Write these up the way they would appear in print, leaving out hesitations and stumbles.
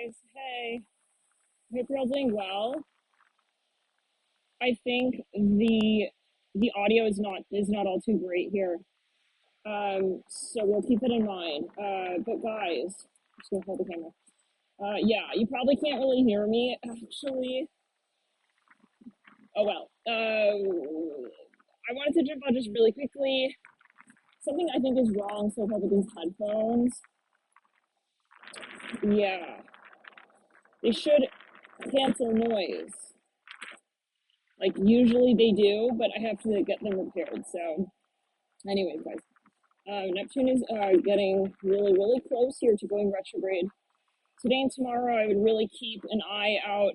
guys. Hey, hope you're all doing well. I think the audio is not all too great here. So we'll keep it in mind. But guys, I'm just gonna hold the camera. Yeah, you probably can't really hear me actually. Oh well. I wanted to jump on just really quickly. Something I think is wrong so far with these headphones. Yeah, they should cancel noise. Like usually they do, but I have to get them repaired. So, anyways, guys, Neptune is getting really close here to going retrograde. Today and tomorrow, I would really keep an eye out.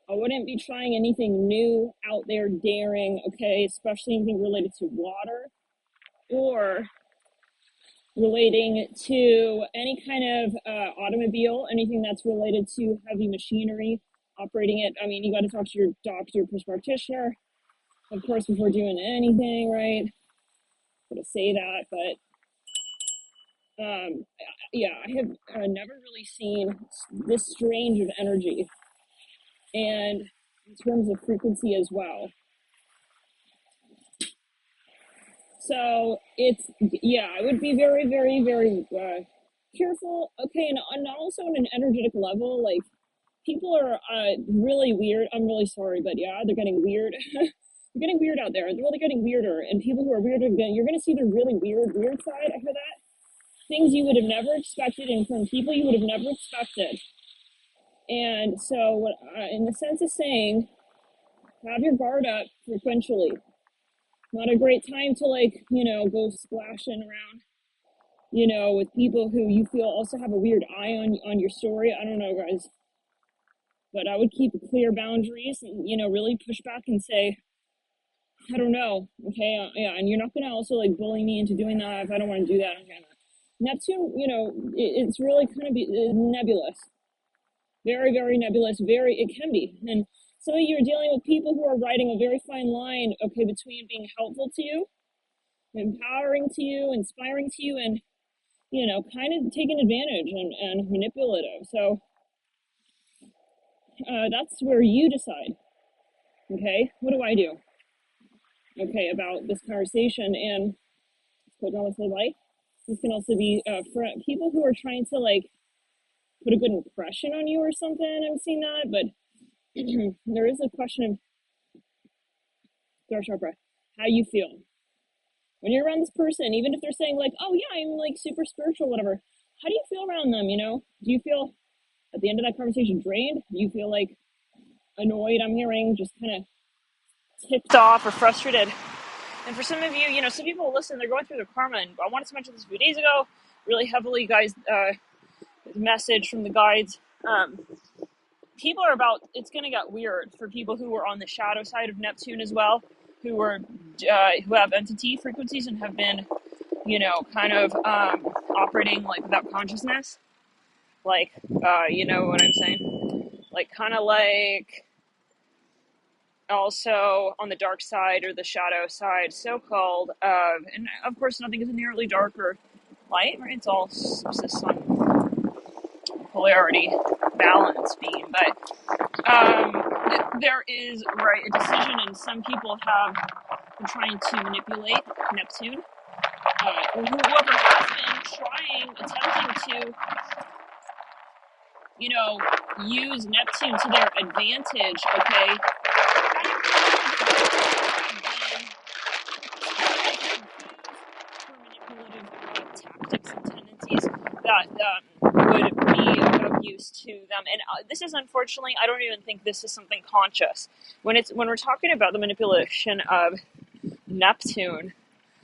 I wouldn't be trying anything new out there, daring, okay, especially anything related to water or relating to any kind of automobile, anything that's related to heavy machinery, operating it. I mean, you got to talk to your doctor, practitioner, of course, before doing anything, right? I'm gonna say that, but yeah, I have never really seen this strange of energy, and in terms of frequency as well. So it's, yeah, I would be very careful. Okay, and also on an energetic level, like people are really weird. I'm really sorry, but yeah, they're getting weird. They're getting weird out there. They're really getting weirder, and people who are weirder, you're gonna see the really weird side. I hear that. Things you would have never expected, and from people you would have never expected. And so, what, in the sense of saying, have your guard up frequentially. Not a great time to, like, go splashing around, with people who you feel also have a weird eye on your story. I don't know, guys, but I would keep clear boundaries and, really push back and say, I don't know, okay, yeah, and you're not gonna also like bully me into doing that if I don't want to do that. Okay, Neptune, it's really kind of nebulous, very nebulous. It can be, and some of you are dealing with people who are riding a very fine line, okay, between being helpful to you, empowering to you, inspiring to you, and kind of taking advantage and manipulative. So that's where you decide. Okay, what do I do? Okay, about this conversation, and put on with my life. This can also be for people who are trying to like put a good impression on you or something. I'm seeing that, but there is a question of throw chakra, how you feel when you're around this person, even if they're saying like, oh yeah, I'm like super spiritual, whatever. How do you feel around them? Do you feel at the end of that conversation drained? Do you feel like annoyed? I'm hearing just kind of ticked off or frustrated. And for some of you, some people listen, they're going through their karma. And I wanted to mention this a few days ago, really heavily, guys, message from the guides. People are about, it's going to get weird for people who are on the shadow side of Neptune as well, who have entity frequencies and have been, kind of operating like without consciousness. Like, you know what I'm saying? Like, kind of like also on the dark side or the shadow side, so-called, and of course nothing is inherently dark or light, right? It's all subsists on polarity, balance being, but there is, right, a decision, and some people have been trying to manipulate Neptune, or whoever has been attempting to, use Neptune to their advantage, okay? Tactics and tendencies that would be of use to them. And this is, unfortunately, I don't even think this is something conscious. When we're talking about the manipulation of Neptune,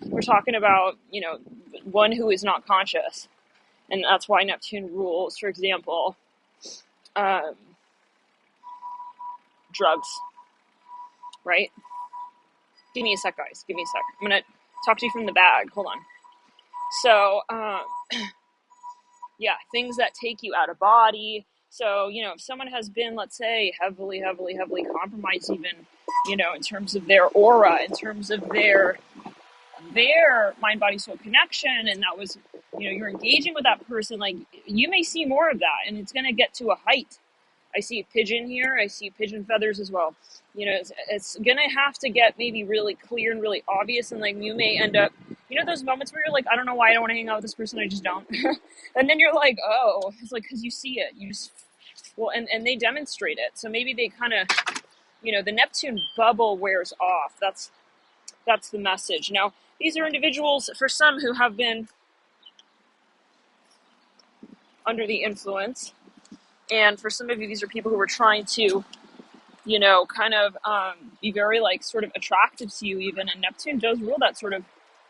we're talking about, one who is not conscious. And that's why Neptune rules, for example, drugs, right? Give me a sec, guys. Give me a sec. I'm going to talk to you from the bag. Hold on. So, yeah, things that take you out of body. So, if someone has been, let's say, heavily compromised, even, in terms of their aura, in terms of their mind, body, soul connection, and that was you're engaging with that person, like you may see more of that, and it's going to get to a height. I see a pigeon here. I see pigeon feathers as well. It's going to have to get maybe really clear and really obvious. And like, you may end up, those moments where you're like, I don't know why I don't want to hang out with this person. I just don't. And then you're like, oh, it's like, cause you see it. You just, well, and they demonstrate it. So maybe they kind of, the Neptune bubble wears off. That's the message. Now, these are individuals, for some, who have been under the influence. And for some of you, these are people who are trying to, kind of be very, like, sort of attractive to you even. And Neptune does rule that sort of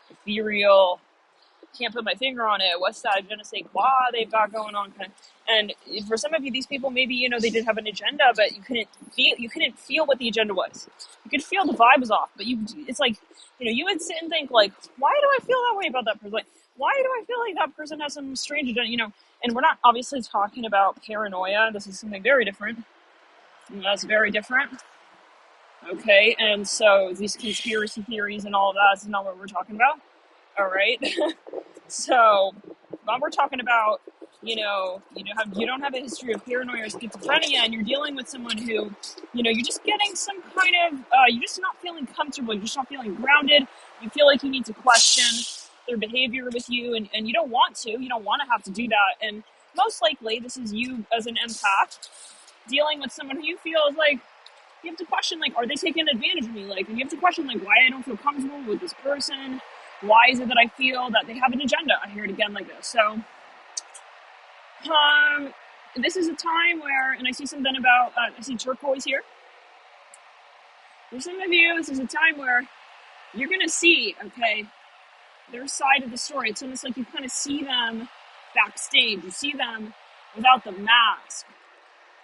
ethereal, can't put my finger on it, what's that, je ne sais quoi they've got going on. And for some of you, these people, maybe, they did have an agenda, but you couldn't feel what the agenda was. You could feel the vibe was off, but it's like, you would sit and think, like, why do I feel that way about that person? Like, why do I feel like that person has some strange agenda, And we're not obviously talking about paranoia. This is something very different. That's very different. Okay, and so these conspiracy theories and all of that is not what we're talking about. All right. So when we're talking about, you don't have a history of paranoia or schizophrenia, and you're dealing with someone who, you're just getting some kind of, you're just not feeling comfortable. You're just not feeling grounded. You feel like you need to question their behavior with you, and you don't want to. You don't want to have to do that. And most likely, this is you as an empath dealing with someone who you feel is like, you have to question, like, are they taking advantage of me? Like, and you have to question, like, why I don't feel comfortable with this person. Why is it that I feel that they have an agenda? I hear it again like this. So, this is a time where, and I see something about, I see turquoise here. For some of you, this is a time where you're going to see, okay, their side of the story. It's almost like you kind of see them backstage. You see them without the mask.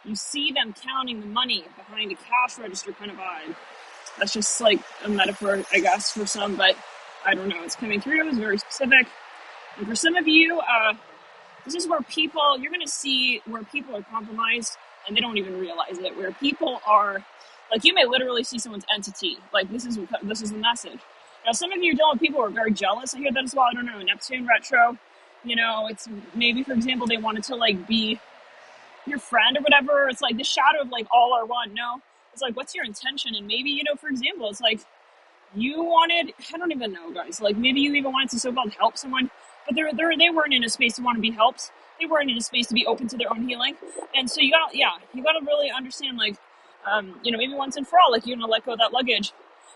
You see them counting the money behind a cash register kind of vibe. That's just like a metaphor, I guess, for some, but I don't know. It's coming through. It's very specific. And for some of you, this is where you're going to see where people are compromised and they don't even realize it. Where people are, like, you may literally see someone's entity. Like, this is the message. Now, some of you are dealing with people who are very jealous. I hear that as well. I don't know. Neptune retro. It's maybe, for example, they wanted to, like, be your friend or whatever. It's like the shadow of, like, all are one. No, it's like, what's your intention? And maybe, for example, it's like you wanted, I don't even know, guys, like maybe you even wanted to so-called help someone, but they weren't in a space to want to be helped. They weren't in a space to be open to their own healing. And so you got to really understand, like, maybe once and for all, like, you're going to let go of that luggage.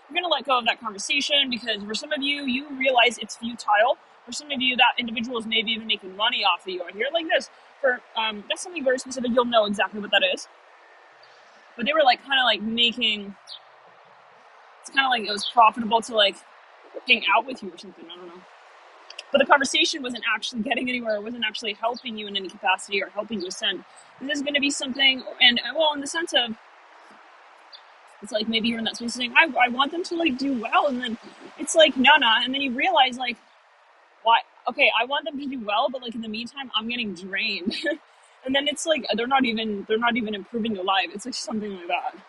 You're going to let go of that conversation, because for some of you, you realize it's futile. For some of you, that individual is maybe even making money off of you. I hear it like this. That's something very specific. You'll know exactly what that is. But they were, like, kind of like making, it's kind of like it was profitable to, like, hang out with you or something. I don't know. But the conversation wasn't actually getting anywhere. It wasn't actually helping you in any capacity or helping you ascend. This is going to be something, and, well, in the sense of, it's like maybe you're in that space saying, I want them to, like, do well. And then it's like, no. And then you realize, like, why? Okay, I want them to do well, but, like, in the meantime, I'm getting drained. And then it's like, they're not even improving their life. It's like something like that. And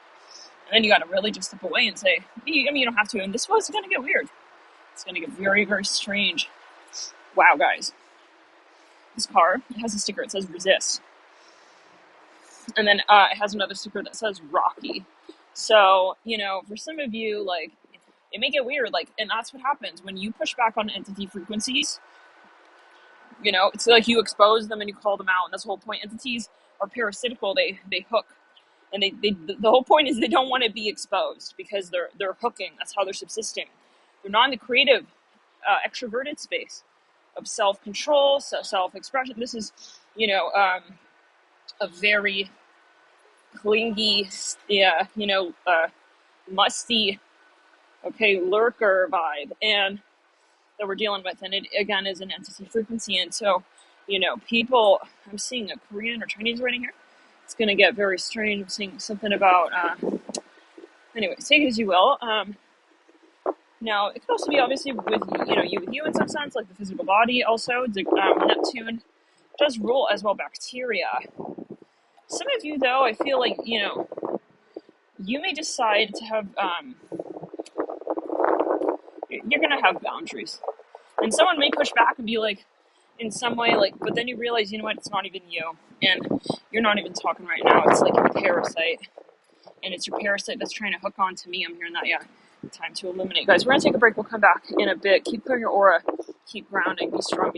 then you got to really just step away and say, you don't have to. And this was going to get weird. It's going to get very, very strange. Wow, guys. This car, it has a sticker. It says resist. And then it has another sticker that says Rocky. So, for some of you, like, it may get weird. Like, and that's what happens when you push back on entity frequencies. It's like you expose them and you call them out. And that's the whole point. Entities are parasitical. They hook. And the whole point is they don't want to be exposed, because they're hooking. That's how they're subsisting. They're not in the creative, extroverted space of self-control, self-expression. This is, a very clingy, musty, lurker vibe, and that we're dealing with. And it, again, is an entity frequency. And so, people, I'm seeing a Korean or Chinese writing here. It's going to get very strange. I'm seeing something about, anyway, take it as you will. Now, it could also be obviously with, you in some sense, like the physical body also. Neptune does rule as well bacteria. Some of you, though, I feel like, you may decide to have, you're going to have boundaries. And someone may push back and be like, in some way, like, but then you realize, you know what, it's not even you, and you're not even talking right now. It's like your parasite, and it's your parasite that's trying to hook on to me. I'm hearing that. Yeah, time to eliminate, guys. We're gonna take a break. We'll come back in a bit. Keep clearing your aura, keep grounding, be strong.